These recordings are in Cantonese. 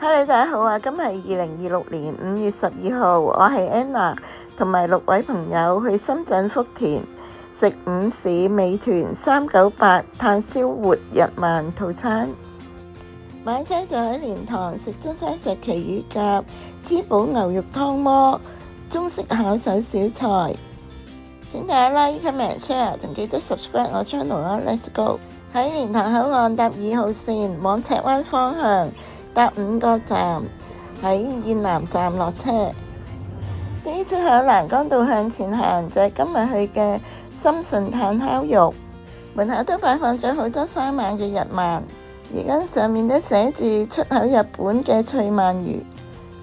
Hello，大家好啊！今日係2026年5月12號，我係 Anna，同埋6位朋友去深圳福田食午市美團398炭燒活日鰻套餐。晚餐就喺蓮塘食中山石岐乳鴿、滋補牛肉湯鍋、中式巧手小菜。請大家 like、comment、share 同記得 subscribe 我 channel 啊 ！Let's go！ 喺蓮塘口岸搭2號線往赤灣方向，搭5個站，喺燕南站落車。啲出口欄杆道向前行就係今日去嘅深順炭烤肉，門口都擺放咗好多生猛嘅日鰻，而家上面都寫住出口日本嘅脆鰻魚。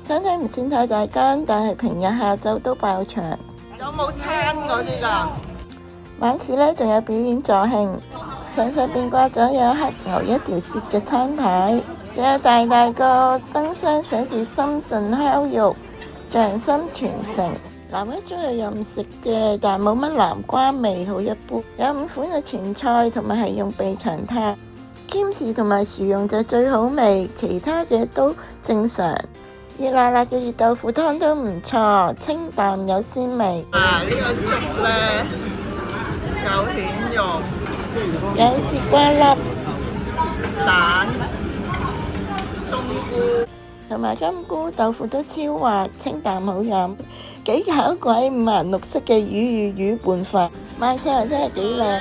餐廳唔算太大間，但係平日下晝都爆場。有冇餐嗰啲㗎？晚市呢仲有表演助興，上邊掛咗有黑牛一條舌嘅餐牌，仲有大大個燈箱寫住深順烤肉、匠心傳承。南丫豬肉又唔食嘅，但冇乜南瓜味，好一般。有5款嘅前菜，同埋係用備長炭，兼士同埋薯蓉就最好味，其他嘅都正常。熱辣辣嘅熱豆腐湯都唔錯，清淡有鮮味。呢個粥呢，有蜆肉，有節瓜粒、蛋、冬菇同埋金菇豆腐都超滑，清淡好飲。幾巧鬼5顏6色嘅魚與魚拌飯，賣相真係幾靚。呢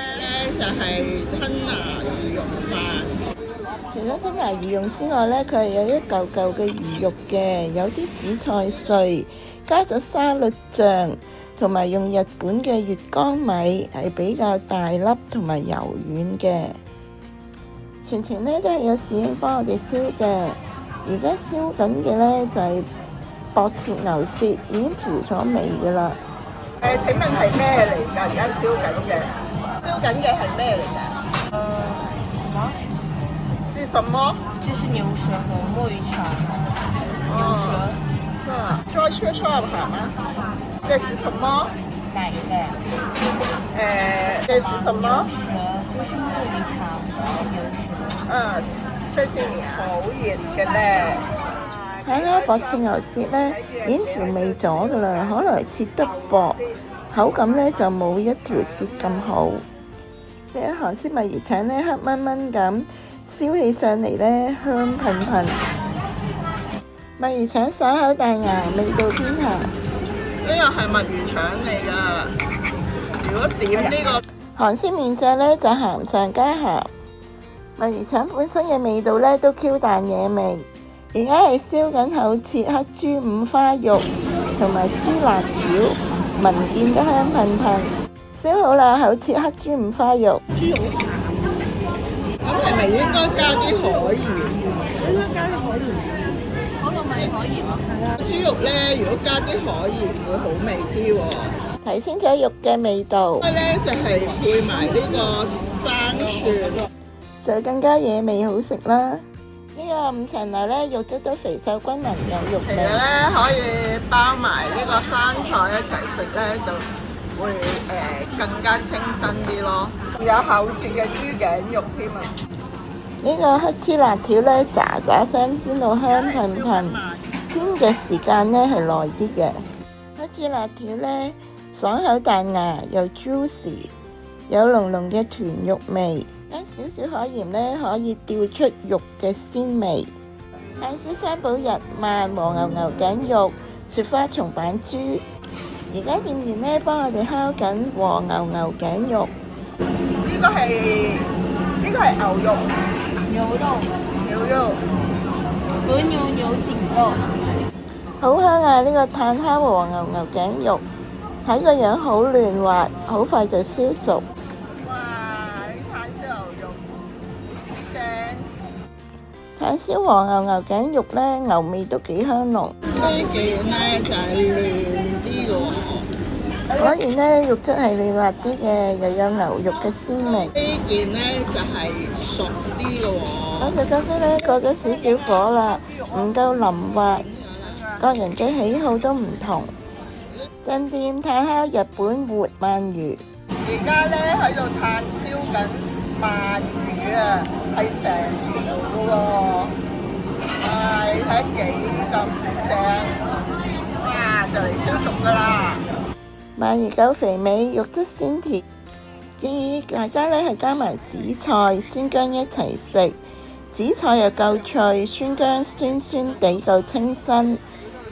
就係吞拿魚肉飯。除咗吞拿魚蓉之外呢，佢係有一嚿嚿嘅魚肉嘅，有啲紫菜碎，加咗沙律醬，同埋用日本嘅月光米，係比較大粒同埋柔軟嘅。全程呢都係有侍應幫我哋燒嘅。而家燒緊嘅呢就係薄切牛舌，已經調咗味㗎啦。請問係咩嚟㗎？而家燒緊嘅係咩嚟㗎？什麼？是什麼？就是牛舌和墨魚腸。牛舌。是啊，再切出來好嗎？這是什麼？哪一個？這是什麼？牛舌，就是墨魚腸，就是牛舌。謝謝你啊！好熱嘅咧。睇啦，薄切牛舌呢已經調味咗㗎啦，可能切得薄，口感呢就冇一條舌咁好。呢一韓式墨魚腸呢黑蚊蚊咁，燒起上嚟呢香噴噴。墨魚腸爽口彈牙，味道偏鹹。呢個係墨魚腸嚟㗎。如果點呢個韓式麵醬呢就鹹上加鹹。墨魚腸本身嘅味道呢都 Q 彈野味。而家係燒緊厚切黑豬五花肉同埋豬辣條，聞見都香噴噴。燒好啦，厚切黑豬五花肉。豬好鹹，咁係咪應該加啲海鹽？應該加啲海鹽。嗰個咪海鹽咯。係啊。豬肉呢，如果加啲海鹽會好味啲喎。提升咗肉嘅味道。呢就係配埋呢個生蒜，就更加野味好食啦！呢個5層樓呢，肉質都肥瘦均勻，有肉味。其實呢，可以包埋呢個生菜一齊食呢，就會更加清新啲咯。有厚切嘅豬頸肉添啊！呢個黑豬辣條呢，喳喳聲煎到香噴噴，煎嘅時間呢係耐啲嘅。黑豬辣條呢，爽口彈牙又 juicy， 有濃濃嘅豚肉味。加少少海鹽呢，可以調出肉嘅鮮味。泰式三寶日鰻和牛頸肉、雪花松板豬。而家店員呢幫我哋烤緊和牛頸肉。呢個係牛肉。牛肉。牛肉。和牛頸肉。好香啊！呢個炭烤和牛頸肉，睇個樣好嫩滑，好快就燒熟。炭燒和牛頸肉呢，牛味都幾香濃。呢件呢就係嫩啲嘅喎。果然呢，肉質係嫩滑啲嘅，又有牛肉嘅鮮味。呢件呢就係熟啲嘅喎。我就覺得呢，過咗少少火啦，唔夠腍滑。個人嘅喜好都唔同。鎮店炭烤日本活鰻魚。而家呢喺度炭燒緊鰻魚啊，係成條嘅喎。你睇咧幾咁正，哇！就嚟燒熟㗎啦。鰻魚夠肥美，肉質鮮甜，建議大家咧係加埋紫菜、酸薑一齊食。紫菜又夠脆，酸薑酸酸地夠清新，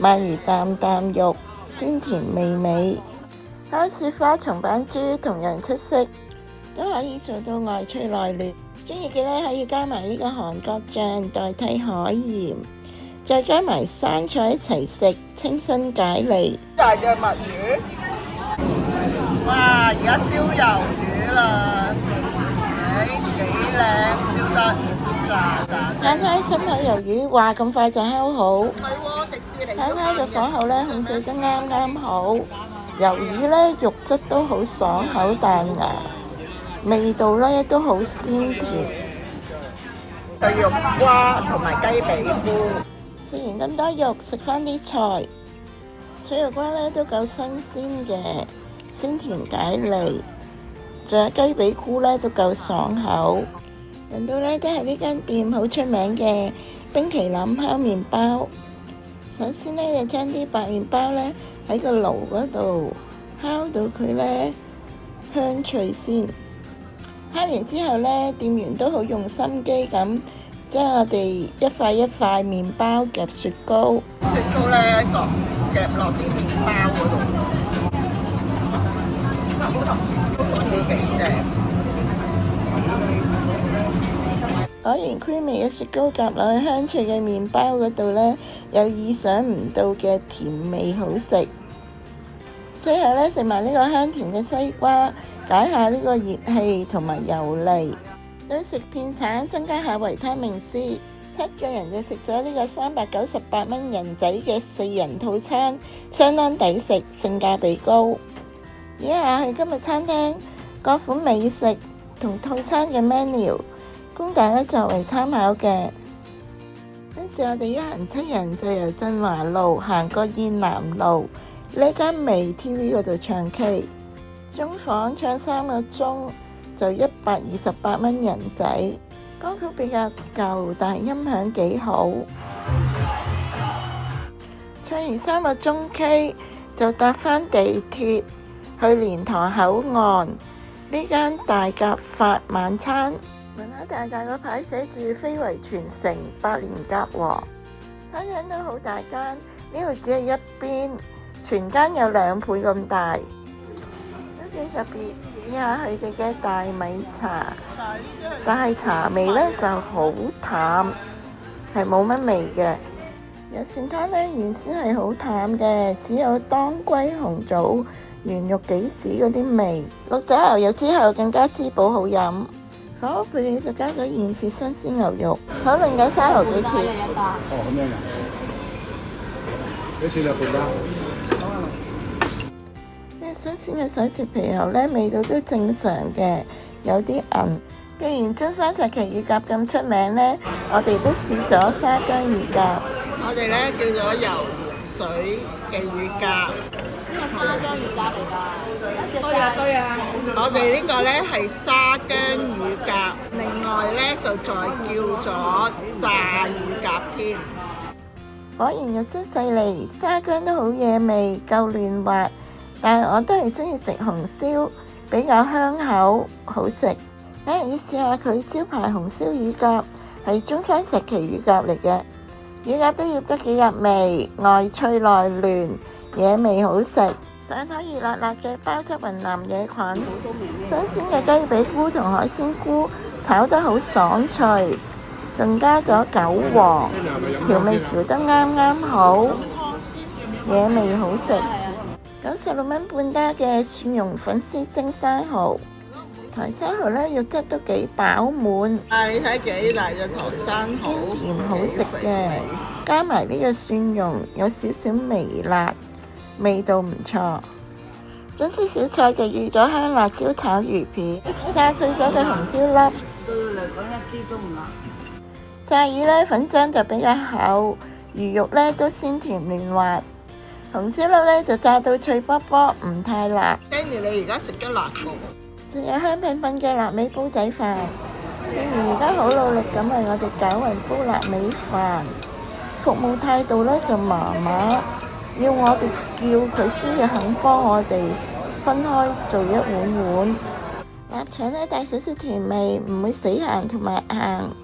鰻魚啖啖肉，鮮甜美味。烤雪花松板豬同樣出色，都可以做到外脆內嫩。中意嘅咧可以加埋呢個韓國醬代替海鹽，再加埋生菜一齊食，清新解膩。大嘅墨魚，哇！而家燒魷魚啦，幾靚，燒得炸炸。攤開深海魷魚，話咁快就烤好。唔係喎，迪士尼攤開嘅火候咧控制得啱啱好，魷魚咧肉質都好爽口彈牙，味道咧都好鮮甜。嘅肉瓜同埋雞髀菇，食完咁多肉，食翻啲菜，脆肉瓜咧都夠新鮮嘅，鮮甜解膩，仲有雞髀菇咧都夠爽口。輪到咧都係呢間店好出名嘅冰淇淋烤麵包。首先咧就將啲白麵包咧喺個爐嗰度烤到佢咧香脆先。烤完之後咧，店員都好用心機咁將我哋一塊一塊麵包夾雪糕。雪糕咧夾落啲麵包嗰度，嗰啲幾正。果然 creamy 嘅雪糕夾落去香脆嘅麵包嗰度呢，有意想唔到嘅甜味好食。最後呢，食埋呢個香甜嘅西瓜，解下呢個熱氣同埋油膩，對食片橙增加下維他命 C。7個人就食咗呢個398蚊人仔嘅4人套餐，相當抵食，性價比高。以下係今日餐廳各款美食同套餐嘅 menu，供大家作為參考嘅。跟住我哋一行7人就由振華路行過燕南路呢間微 TV 嗰度唱 K， 中房唱3個鐘就128蚊人仔，歌曲比較舊，但係音響幾好。唱完3個鐘 K 就搭返地鐵去蓮塘口岸呢間大鴿發晚餐。門口大大個牌寫住非遺傳承百年鴿王，餐廳都好大間，呢度只係一邊，全間有2倍咁大，都幾特別。試下佢哋嘅大米茶，但係茶味呢就好淡，係冇乜味嘅。有線湯呢原先係好淡嘅，只有當歸、紅棗、圓肉、杞子嗰啲味，淥咗牛油之後更加滋補好飲。火鍋配料就加咗現切新鮮牛肉，討論緊生蠔幾錢？哦，咁樣㗎？幾錢啊？半包？呢個新鮮嘅水切皮蠔呢，味道都正常嘅，有啲韌。既然中山茶旗乳鴿咁出名呢，我哋都試咗沙姜乳鴿。我哋咧叫咗油鹽水嘅乳鴿。呢個沙姜乳鴿嚟㗎，對啊！我哋呢個咧係沙姜乳鴿，另外咧就再叫咗炸乳鴿添。果然肉質細膩，沙姜都好惹味，夠嫩滑。但係我都係中意食紅燒，比較香口，好食。梗係要試下佢招牌紅燒乳鴿，係中山石岐乳鴿嚟嘅。乳鴿都醃得幾入味，外脆內嫩，惹味好食。上台熱辣辣嘅鮑汁雲南野菌，新鮮嘅雞髀菇同海鮮菇炒得好爽脆，仲加咗韭黃，調味調得啱啱好，惹味好食。96蚊半打嘅蒜蓉粉絲蒸生蠔，台生蠔呢肉質都幾飽滿，你睇幾大隻台生蠔，鮮甜好食嘅，加埋呢個蒜蓉有少少微辣，味道唔錯。中式小菜就預咗香辣椒炒魚片，炸脆咗嘅紅椒粒。對佢嚟講一支都唔辣。炸魚呢粉漿就比較厚，魚肉呢都鮮甜嫩滑。紅椒粒呢就炸到脆卜卜，唔太辣。跟住你而家食得辣喎。仲有香噴噴嘅臘味煲仔飯，Amy而家好努力咁為我哋攪勻煲臘味飯，服務態度呢就麻麻，要我哋叫佢先至肯幫我哋分開做一碗碗。臘腸呢帶少少甜味，唔會死鹹同埋硬。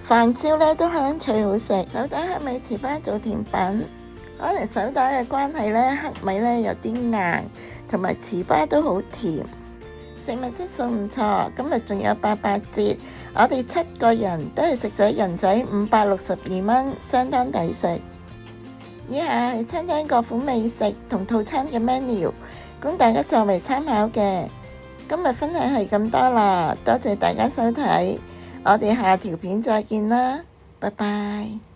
飯焦呢都香脆好食。手打黑米糍粑做甜品，可能手打嘅關係呢，黑米呢有啲硬，同埋糍粑都好甜。食物質素唔錯，今日仲有88折，我哋7個人都係食咗人仔562蚊，相當抵食。以下係餐廳各款美食同套餐嘅 menu， 供大家作為參考嘅。今日分享係咁多啦，多謝大家收睇，我哋下條片再見啦，拜拜。